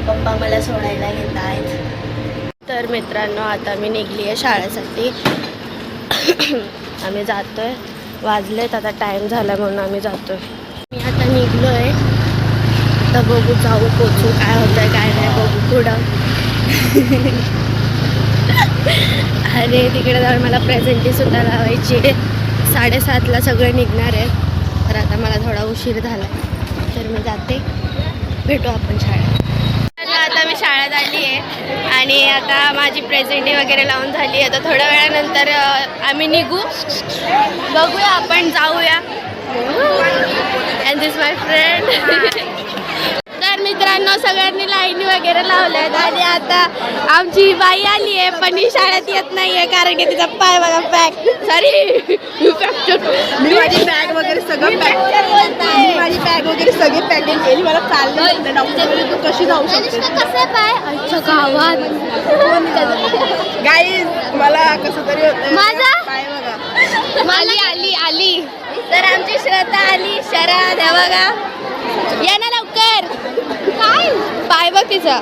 पप्पा मला सोडायला येत आहेत. तर मित्रांनो आता मी निघली आहे शाळेसाठी. आम्ही जातोय, वाजलेत आता, टाईम झाला म्हणून आम्ही जातोय. मी आता निघलो आहे, आता बघू जाऊ पोचू काय होतंय काय नाही बघू पुढं. आणि तिकडे जाऊन मला प्रेझेंटी सुद्धा लावायची आहे. 7:30ला सगळे निघणार आहे. तर आता मला थोडा उशीर झाला तर मी जाते, भेटू आपण शाळेत. आता मी शाळेत आली आहे आणि आता माझी प्रेझेंटी वगैरे लावून झाली आहे. आता थोड्या वेळानंतर आम्ही निघू, बघूया आपण जाऊया. And this my friend. तर मित्रांनो सगळ्यांनी लाईनी वगैरे लावल्या आहेत आणि आता आमची बाई आली आहे पण ही शाळेत येत नाही आहे कारण की तिचा पाय बघा पॅक. सॉरी मी माझी बॅग वगैरे सगळं पॅकिंग केली. मला चाललं डॉक्टर तू कशी जाऊ शकते कसे पाय आमच्या गावात गाईज मला कसं तरी होतं माझा पाय बघा. आली तर आमची श्रद्धा आली. शरद हे बघा, या ना लवकर. काय पाय बघ तिचा.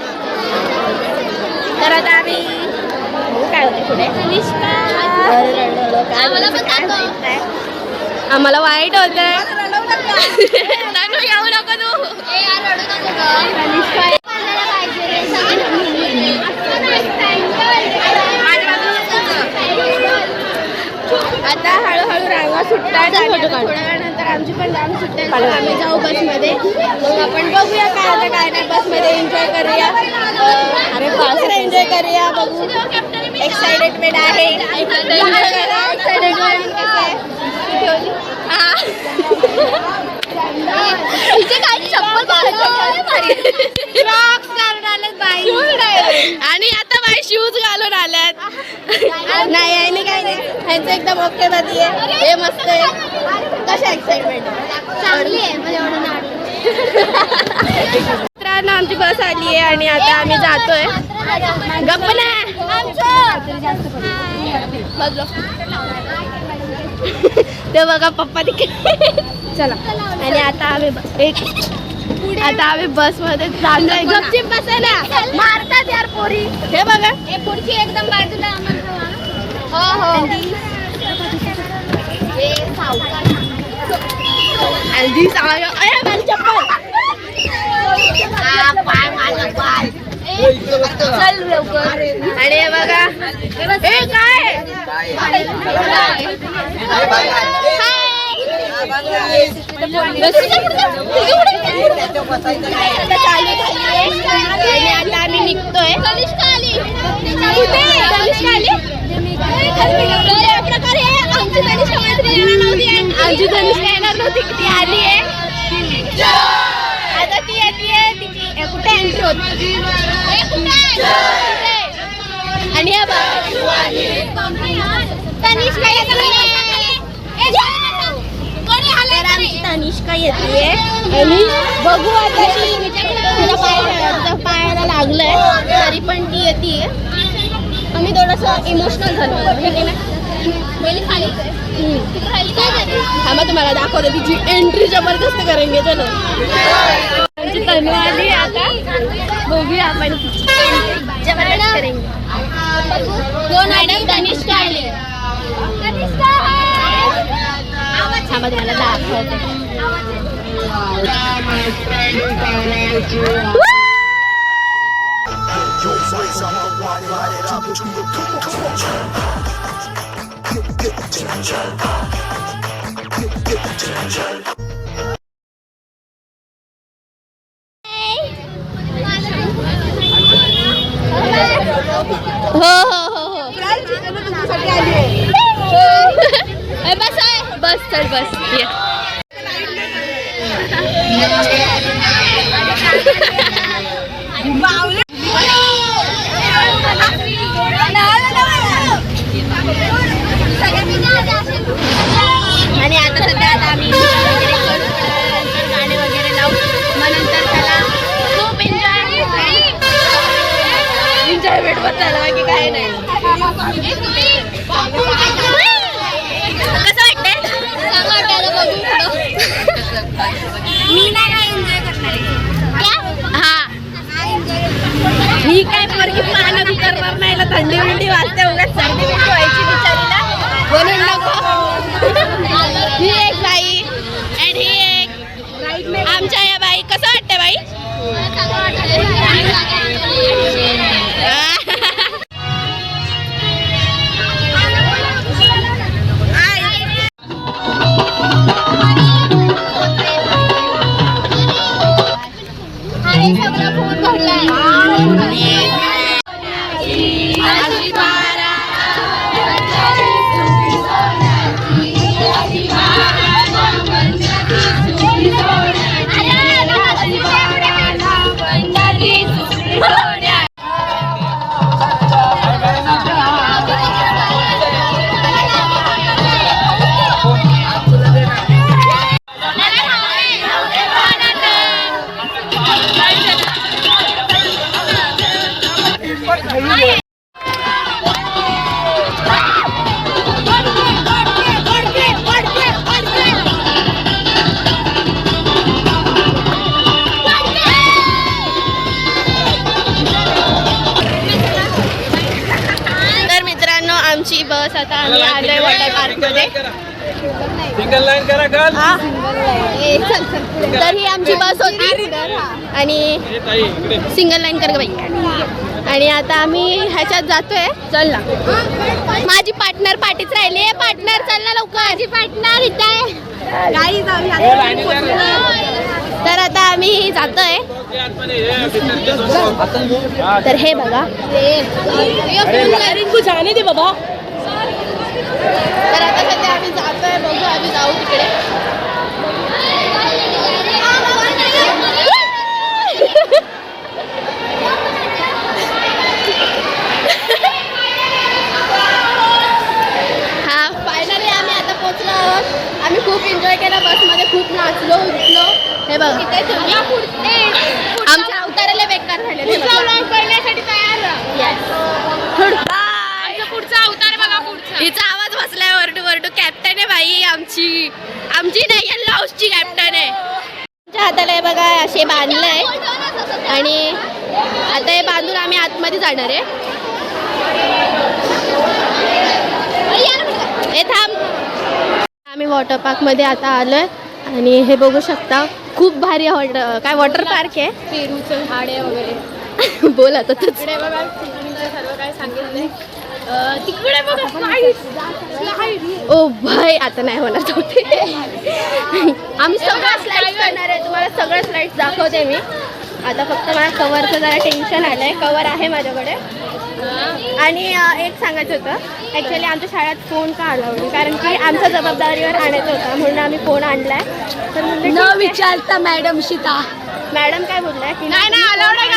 तर आता आम्ही काय होते पुढे आम्हाला वाईट होत. येऊ नको तू. आता हळूहळू रांगा सुटतात. थोड्या वेळानंतर आमची पण रांग सुटते. आम्ही जाऊ बसमध्ये, मग आपण बघूया काय आता काय नाही. बसमध्ये एन्जॉय करूया. अरे पावसाळा एन्जॉय करूया. बघू, एक्साइटेडमेंट आहे. तिचे काही चप्पल आणि आता बाई शूज घालून आल्यात. नाही आहे नाही काही नाही, ह्यांचं एकदम ओके मध्ये आहे. हे मस्त आहे. कशा एक्साइटमेंट चांगली आहे. मित्रांनो आमची बस आली आहे आणि आता आम्ही जातोय. गप्प ना ते बघा पप्पा तिकडे. चला आणि आता आम्ही बसमध्ये चाललोय. गपचिप बसायला मारतात यार पोरी. हे बघा पुढची एकदम बाजूला. हो चल लवकर. आणि हे बघा हे काय आणि आता आम्ही निघतोय. आमची तनिष्का येणार नव्हती, ती आली आहे. आता ती येते. तिची कुठे एंट्री होती आणि तनिष्का येते आणि बघू आता तिच्या पायाला लागलंय तरी पण ती येते. आम्ही थोडंसं इमोशनल झालो. थांबा तुम्हाला दाखवते तिची एंट्री जबरदस्त करेंगे. चलो आमची तनू आली. आता बघूया आपण जबरदस्त करेंगे. दोन मॅडम तनिष्का आली. थांबा तुम्हाला दाखवते. बस चल बस ये. आणि आता सध्या आम्ही गाणे वगैरे लावू. मग नंतर त्याला खूप एन्जॉयमेंट बसायला बाकी काय नाही. कसं वाटतंय? मी नाही एन्जॉय करणार. हा करणार नाही, थंडी बिंडी वाजते उगाच सर्दी बिंडी व्हायची बिचारीला म्हणून नको. ही एक बाई आणि ही एक आमच्या या बाई. कसं वाटतं बाई? आमची बस आता आम्ही आलोय वॉटर पार्क मध्ये. सिंगल लाईन करा गर्ल. तर ही आमची बस होती आणि सिंगल लाईन कर बाई. आणि आता आम्ही ह्याच्यात जातोय. चल ना, माझी पार्टनर पाठीच राहिली. पार्टनर चल ना लवकर. माझी पार्टनर इथे आहे. तर आता आम्ही जातोय. तर हे बघा, जाणे दे बाबा. तर आता सध्या आम्ही जातोय. बघू, आम्ही जाऊ तिकडे. हा, फायनली आम्ही आता पोहोचलो आहोत. आम्ही खूप एन्जॉय केला बसमध्ये, खूप नाचलो उठलो. हे बघ, आमच्या अवताराला बेकार झाले. करण्यासाठी तयार पुढचा अवतार बघा. पुढचा हिचा आवाज बसलाय वरडू वरडू. कॅप्टन आहे बाई आमची. आमची नाही, या लाऊसची कॅप्टन आहे. आमच्या हाताला हे बघा असे बांधलंय आणि आता हे बांधून आम्ही आतमध्ये जाणार आहे. हे थांब. आम्ही वॉटर पार्क मध्ये आता आलोय आणि हे बघू शकता, खूप भारी वॉटर पार्क आहे. पेरूचं झाड आहे वगैरे. बोल आता तिकडे बघा, सर्व काय सांगितलंय. तिकडे बघा, ओ भाई आता नाही होणार होते. आम्ही सगळं स्लाइड्स करणार आहे. तुम्हाला सगळं स्लाइड्स दाखवते मी. आता फक्त मला कवरचं जरा टेन्शन आलंय. कवर आहे माझ्याकडे. आणि एक सांगायचं होतं, ॲक्च्युली आमच्या शाळेत फोन का अलाउड नाही, कारण की आमच्या जबाबदारीवर आणायचं होतं म्हणून आम्ही फोन आणलाय. तर न विचारता मॅडम शिता मॅडम काय बोललाय की नाही अलाउड आहे.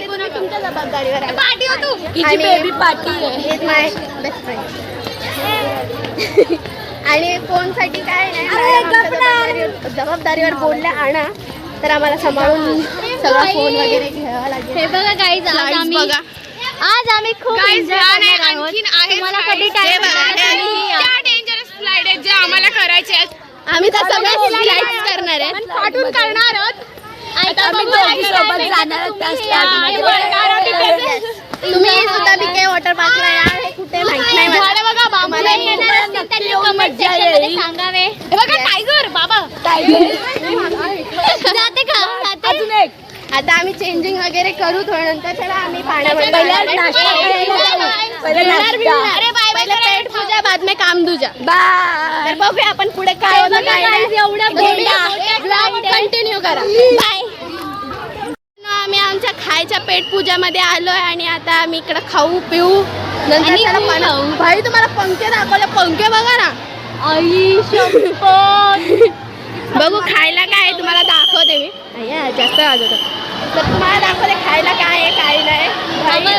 तुम्ही तुमच्या जबाबदारीवर आहे. पार्टी हो तू. हिची बेबी पार्टी आहे. Is my best friend. आणि फोनसाठी काय नाही, जबाबदारीवर बोलल्या आणा, तर आम्हाला सांभाळून सगळा फोन वगैरे घ्यावा लागेल. हे बघा गाईज, आज आम्ही खूप एन्जॉय करणार आहोत. तुम्हाला कधी टाइम डेंजरस फ्लाइट आहेत जे आम्हाला करायचे आहेत. आम्ही तर सगळ्या स्लाइड्स करणार आहे. पाठवून करणार आहोत. सोबत जाणार. तुम्ही सुद्धा बीके वॉटर पार्कला या. हे कुठे माहित नाही मला. बघा बाबाला सांगावे. हे बघा टायगर बाबा. जाते का? अजून एक. आता आम्ही चेंजिंग वगैरे करू थोडं नंतर. चला आम्ही पाण्यामध्ये पहिले पेट पूजा, बाद में काम दूजा. तर बघूया आपण पुढे काय होतं काय नाही. कंटिन्यू करा. बाय. आम्ही आमच्या खायच्या पेट पूजामध्ये आलोय आणि आता आम्ही इकडे खाऊ पिऊ नंतर त्याला पाणी. भाई तुम्हाला पंखे दाखवले. पंखे बघा ना. बघू खायला काय आहे तुम्हाला दाखवते मी. जास्त वाजवत. तर तुम्हाला दाखवते खायला काय आहे काय नाही.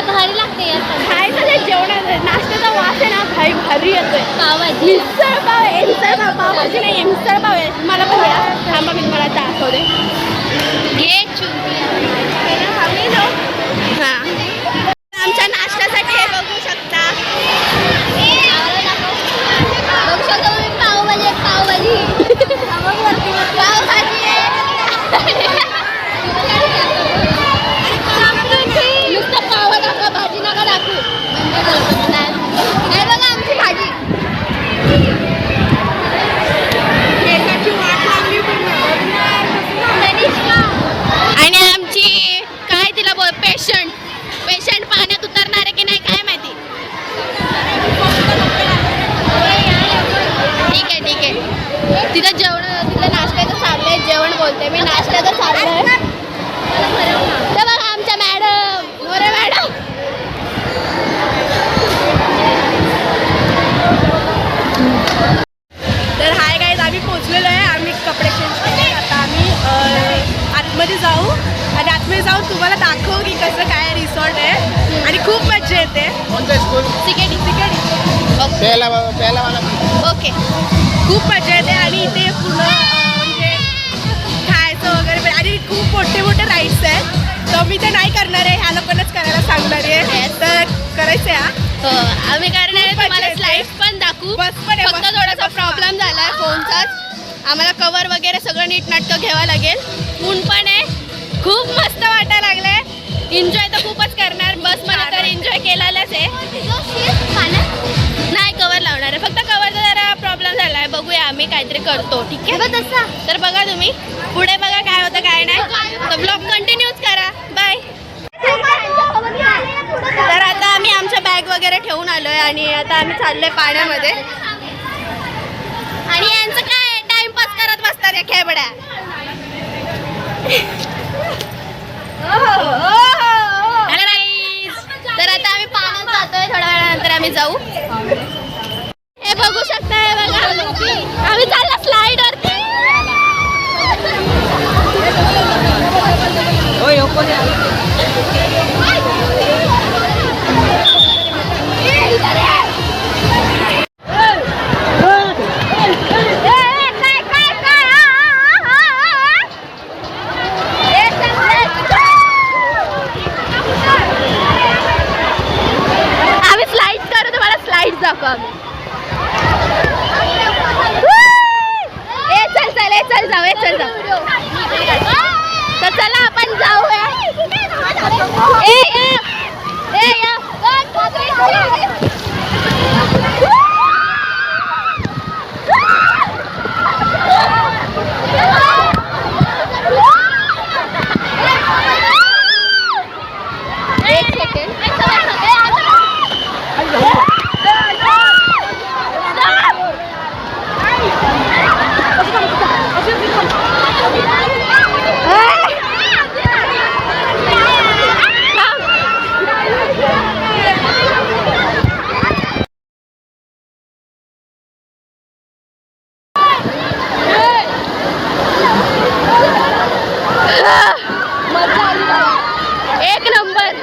भारी लागते खायचं जे जेवणाचं नाश्त्याचा वास आहे ना, भाई भारी येतोय. पावभाजी, मिसळ पाव आहे. मिसळ पाव, पावभाजी नाही, मिसळ पाव आहे. तुम्हाला पण या. थांबा मी तुम्हाला दाखवते. हां, आमच्या नाश्त्यासाठी हे बघू शकता. पावभाजी नुसतं पाव दाखवा, भाजी नका दाखवू. खूप मजा येते. कोणतं स्कूल? सिकेडी पहिला वाला. ओके. खूप मजा येते आणि इथे पूर्ण म्हणजे खायचं वगैरे आणि खूप मोठे मोठे राईड्स आहेत. तर मी ते नाही करणार आहे, ह्या लोकांनाच करायला सांगणार आहे. तर करायचं आहे. आम्ही करणार आहे. तुम्हाला स्लाइड्स पण दाखवू. फक्त थोडासा प्रॉब्लेम झाला आहे फोनचाच. आम्हाला कवर वगैरे सगळं नीटनाटकं घ्यावं लागेल. ऊन पण आहे. खूप मस्त वाटायला लागलंय. एन्जॉय तर खूपच करणार. बसमध्ये तर एन्जॉय केलेलाच आहे. नाही कवर लावणार आहे, फक्त कवरचा जरा प्रॉब्लेम झाला आहे. बघूया आम्ही काहीतरी करतो. ठीक आहे. तर बघा तुम्ही पुढे बघा काय होतं काय नाही. तर ब्लॉग कंटिन्यूच करा. बाय. तर आता आम्ही आमच्या बॅग वगैरे ठेवून आलोय आणि आता आम्ही चाललोय पाण्यामध्ये. आणि यांचं काय टाइमपास करत बसतात या खेळबड्या. तर आता आम्ही पाण्यात जातोय. थोड्या वेळानंतर आम्ही जाऊ. हे बघू शकताय बघा आम्ही चाललो स्लाइड वरती. आम्ही स्लाइड करू, तुम्हाला स्लाइड दाखवू आम्ही. चल जाऊ. तर चला आपण जाऊया. एक सेकंड. एक नंबर.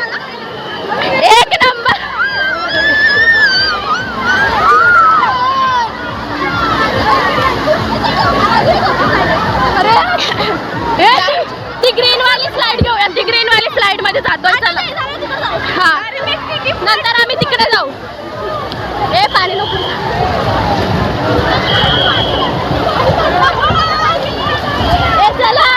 ती ग्रीन वाली स्लाइड घेऊया. ती ग्रीन वाली स्लाइड मध्ये जातोय. चला हा नंतर आम्ही तिकडे जाऊ. पाणी नको. चला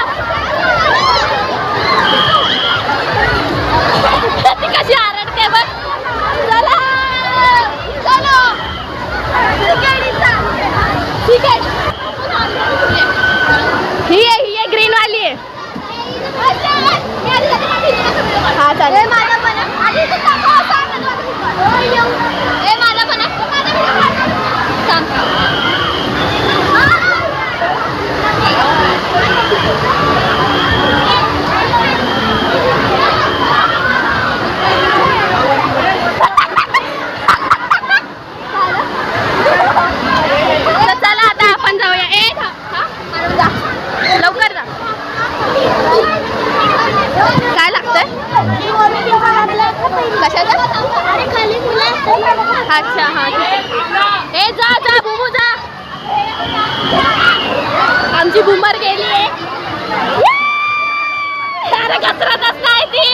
ती कशी आरडते बघ. चला ठीक आहे. ही आहे ग्रीन वाली आहे. हा चालेल. चला आता आपण जाऊया. लवकर जा. काय लागतंय कशाचं? अच्छा हा जा बुबू जा. आमची बुमर गेली आहे. कचरातच नाही ती.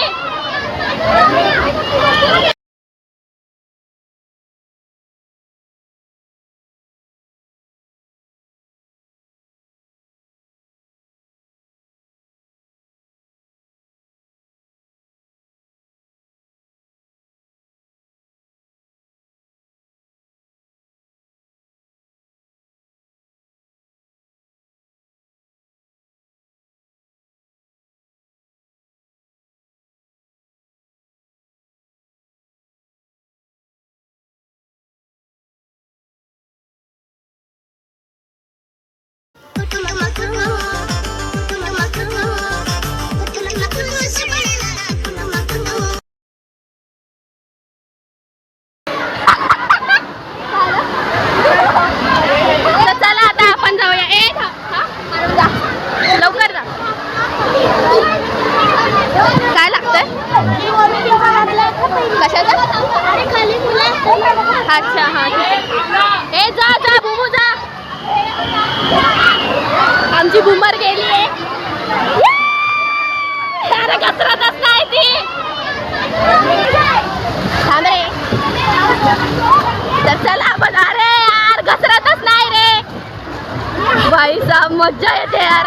कशाचा? अच्छा हा ए जा जा बुमू जा. आमची बुमर गेली आहे. अरे घसरतच नाही ती. थांब रे. तर चला आपण. अरे यार घसरतच नाही रे. भाई साहब मज्जा येते यार.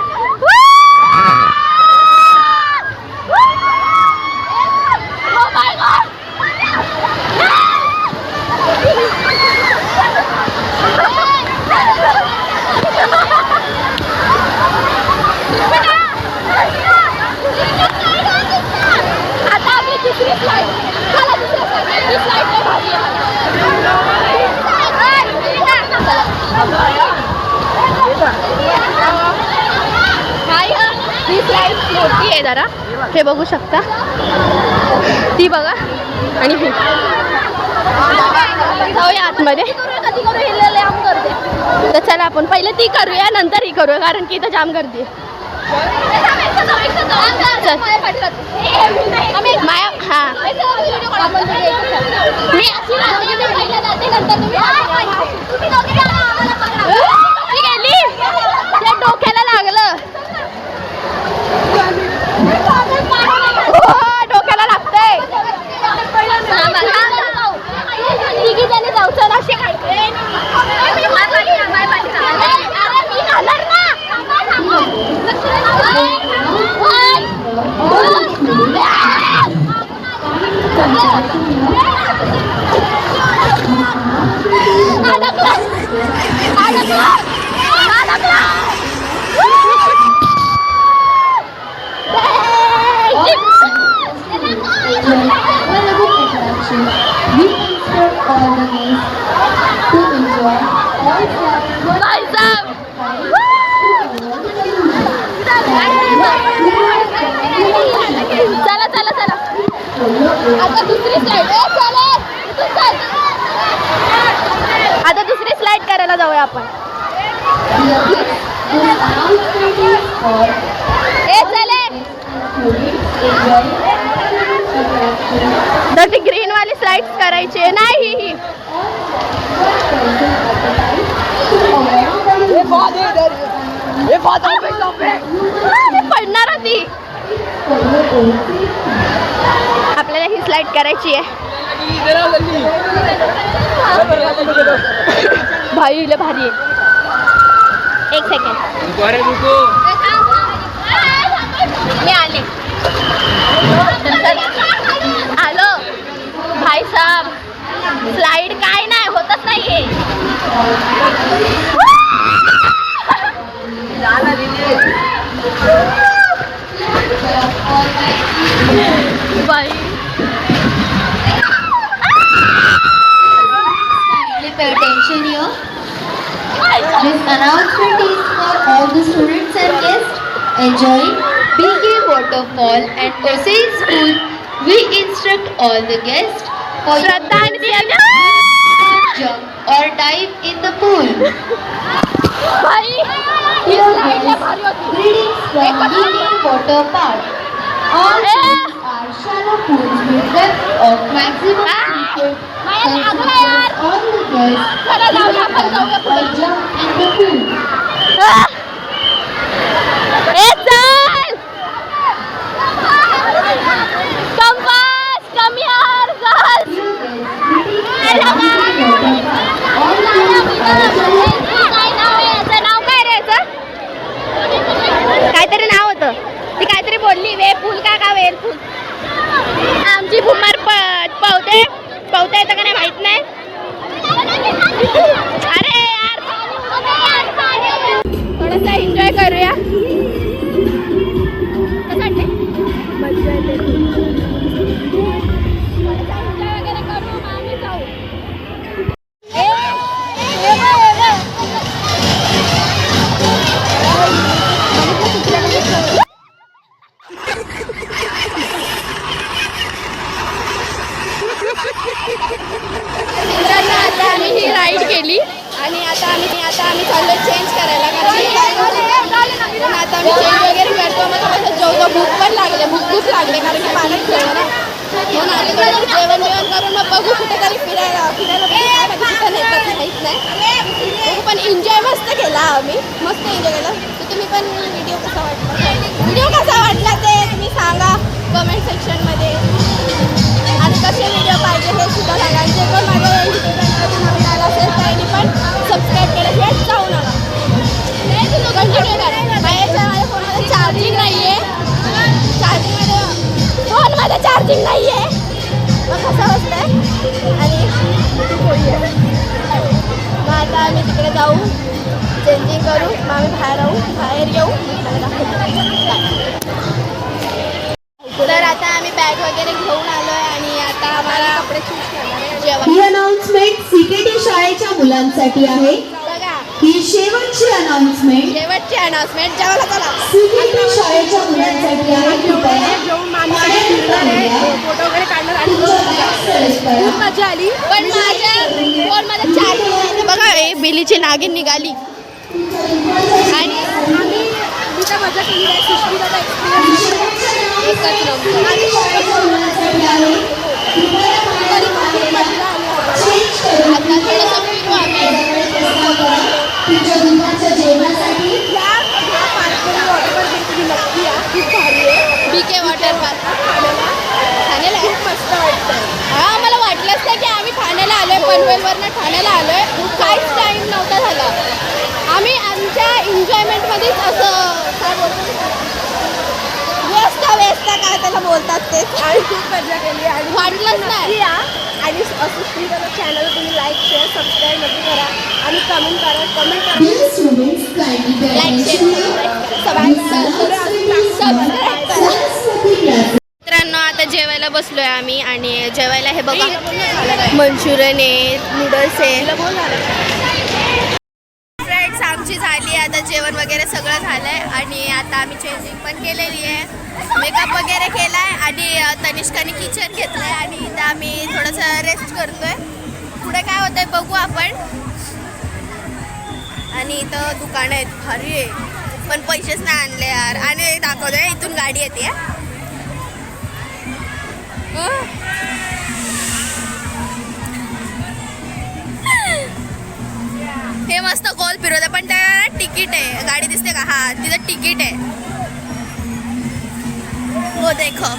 Oh my God. आता आपली दुसरी फ्लाईट. चला दुसरी फ्लाईट. ही फ्लाईट लय भारी आहे. ही फ्लाईट मोठी आहे जरा. हे बघू शकता. ती बघा आणि ही. जाऊया आतमध्ये. तर चला आपण पहिले ती करूया नंतर ही करूया कारण की इथं जाम गर्दी आहे. माया हा मी गेली त्या डोक्याला लागलं. डोक्याला लागतंय. तिघी जणी जाऊ चल. अशी चला चला चला. आता दुसरी स्लाइड. आता दुसरी स्लाइड करायला जाऊया आपण. ए चले. तर ती ग्रीन वाली स्लाइड करायची नाही. ही पडणार होती. आपल्याला ही स्लाइड करायची आहे. भाई लय भारी आहे. एक सेकंड मी आले. आलो भाई साहब. स्लाइड काय नाही होतच नाहीये. बाई pay attention here. This announcement is for all the students and guests enjoying BK Waterfall and Osei School. We instruct all the guests for श्रद्धा आणि दिया jump or dive in the pool. भाई Here is greetings from BK Water Park. All pools are shallow pools with depth of maximum 3 feet. All the guests or jump in the pool. Compass come यार girls. नाव काय रे याचं? काहीतरी नाव होतं. ती काहीतरी बोलली वे फुल का वेल फुल. आमची भुमार पवते येतं का नाही माहित नाही. अरे यार थोडासा एन्जॉय करूया. कसं वाटते? मजा येते. एन्जॉय वगैरे करू मग आम्ही जाऊ. आता आम्ही ही राईड केली आणि आता आम्ही चाललो चेंज करायला कारण आता आम्ही चेंज वगैरे करतो. मग थोडंसं जेवतो. भूक लागले कारण की पाण्यात खेळलं ना म्हणून आले जेवण करून मग बघू कुठेतरी फिरायला फिरायला बघू काय माहिती कुठं नेतात माहीत नाही बघू. पण एन्जॉय मस्त केला आम्ही, मस्त एन्जॉय केला. तर तुम्ही पण व्हिडिओ कसा वाटला ते तुम्ही सांगा कमेंट सेक्शनमध्ये. आणि कसे व्हिडिओ पाहिजे हे सुद्धा सांगा. जे पण माझ्या नवीन आला असेल त्यांनी पण सबस्क्राईब केल्याशिवाय जाऊ नका. कंटिन्यू करा. माझ्या फोनमध्ये चार्जिंग नाही आहे, फोनमध्ये चार्जिंग नाही आहे, मग कसं बसलंय. आणि मग आता आम्ही तिकडे जाऊ, चेंजिंग करू, मग आम्ही बाहेर येऊ. तर आता आम्ही बॅग वगैरे घेऊन आलोय आणि आता आम्हाला कपडे चूज करणार आहे. जेवण ही अनाउन्समेंट सीकेटी शाळेच्या मुलांसाठी आहे. बघा ही शेवटची अनाउन्समेंट जेवायला चला. सीकेटी शाळेच्या मुलांसाठी आहे. फोटो वगैरे काढणार आणि खूप मजा आली. पण माझ्या फोनमध्ये चार्जिंग नाही. बघा हे बिलीची नागिन निघाली आणि आम्ही तिथं मजा केली आहे. सुष्मिताचा एक्सपिरियन्स एकच नंबर. आता थोडंसं फिरू आम्ही. BK वॉटर पार्क ठाण्याला खूप मस्त वाटतं. हा मला वाटलंच नाही की आम्ही ठाण्याला आलोय, पनवेलवरनं ठाण्याला आलोय. काहीच टाईम नव्हता झाला. आम्ही आमच्या एन्जॉयमेंटमध्येच असं काय बोलतो व्यस्त काय त्याला बोलतात ते. आणि खूप मजा केली आणि वाटलंच नाही. आणि सुष्मिताचं चॅनल तुम्ही लाईक शेअर सबस्क्राईब नक्की करा आणि कमेंट करा. लाईक मित्रांनो आता जेवायला बसलोय आम्ही आणि जेवायला हे बघा मंचुरियन आहे, नूडल्स आहे. फ्रेंड्स आमची झाली आता जेवण वगैरे सगळं झालंय आणि आता आम्ही चेंजिंग पण केलेली आहे, मेकअप वगैरे केलाय आणि तनिष्काने किचन घेतलंय आणि इथं आम्ही थोडंसं रेस्ट करतोय. पुढे काय होतंय बघू आपण. आणि इथं दुकानं आहेत भारी आहे, पण पैसेच नाही आणले यार. आणि दाखवतोय इथून गाडी येते. हे मस्त गोल फिरवते पण त्या तिकीट आहे. गाडी दिसते का? हा तिथं तिकीट आहे. हो देखो.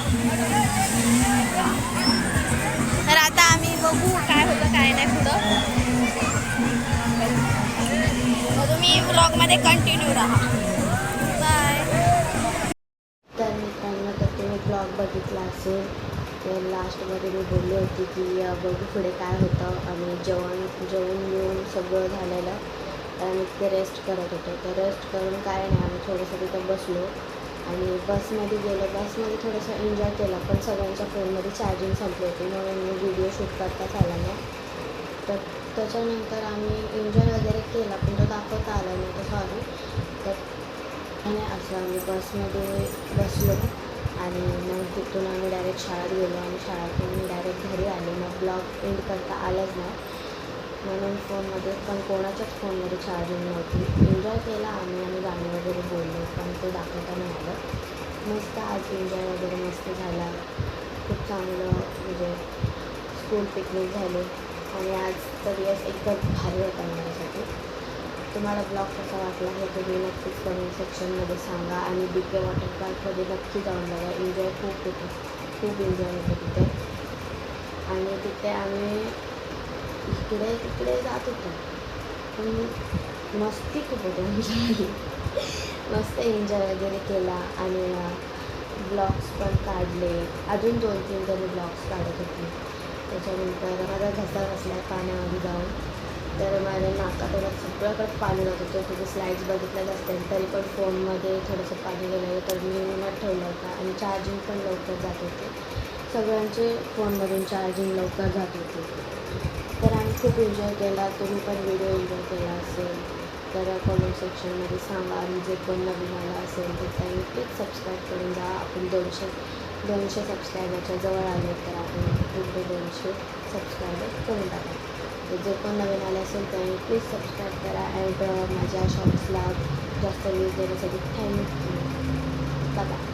तर आता आम्ही बघू काय होतं काय नाही पुढं. तुम्ही व्लॉगमध्ये कंटिन्यू राहा. बाय. तर मित्रांनो तर तुम्ही ब्लॉग बघितला असेल तर लास्टमध्ये मी बोलली होती की बघू पुढे काय होतं. आणि जेवण येऊन सगळं झालेलं तर आम्ही तिथे रेस्ट करत होतो. तर रेस्ट करून काय नाही आम्ही थोडंसं तिथं बसलो आणि बसमध्ये गेलो. बसमध्ये थोडंसं एन्जॉय केला पण सगळ्यांच्या फोनमध्ये चार्जिंग संपली होती म्हणून मी व्हिडिओ शूट करताच आला नाही. तर त्याच्यानंतर आम्ही एन्जॉय वगैरे केला पण तो दाखवता आला नाही तर सॉरी. तर आणि असं आम्ही बसमध्ये बसलो आणि मग तिथून आम्ही डायरेक्ट शाळेत गेलो आणि शाळेतून मी डायरेक्ट घरी आले. मग ब्लॉग एंड करता आलंच नाही म्हणून फोनमध्ये पण कोणाच्याच फोनमध्ये चार्जिंग नव्हती. एन्जॉय केला आम्ही आणि गाणी वगैरे बोललो पण ते दाखवता नाही आलं. मस्त आज एन्जॉय वगैरे मस्त झाला. खूप चांगलं म्हणजे स्कूल पिकनिक झाले आणि आज तर दिवस एकदम भारी होता माझ्यासाठी. तुम्हाला ब्लॉग कसा वाटला हे तुम्ही नक्कीच कमेंट सेक्शनमध्ये सांगा आणि BK वॉटर पार्कमध्ये नक्की जाऊन बघा. एन्जॉय खूप होतं, खूप एन्जॉय होतं तिथे. आणि तिथे आम्ही इकडे तिकडे जात होतो पण मस्ती खूप होती म्हणजे मस्त एन्जॉय वगैरे केला आणि ब्लॉग्स पण काढले. अजून 2-3 तरी ब्लॉग्स काढत होते. त्याच्यानंतर माझा घसा बसला आहे पाण्यामध्ये जाऊन तर माझ्या नाकातोडात सगळ्याकडे पाणी जात होतं. तिथे स्लाईड्स बघितल्याच असतील तरी पण फोनमध्ये थोडंसं पाणी गेलेलं तर मी उन्हात ठेवलं होतं आणि चार्जिंग पण लवकर जात होते. सगळ्यांचे फोनमधून चार्जिंग लवकर जात होते. तर आम्ही खूप एन्जॉय केला. तुम्ही पण व्हिडिओ एन्जॉय केला असेल तर कमेंट सेक्शनमध्ये सांगा. आणि जे कोण नवीन आला असेल तर त्यांनी प्लीज सबस्क्राईब करून द्या. आपण 200 सबस्क्रायबरच्या जवळ आलो तर आपण पुढे 200 सबस्क्रायबर करून टाका. तर जे कोण नवीन आले असेल त्यांनी प्लीज सबस्क्राईब करा. अँड माझ्या शॉर्ट्सला जास्त व्ह्यूज देण्यासाठी थँक्यू. बाय.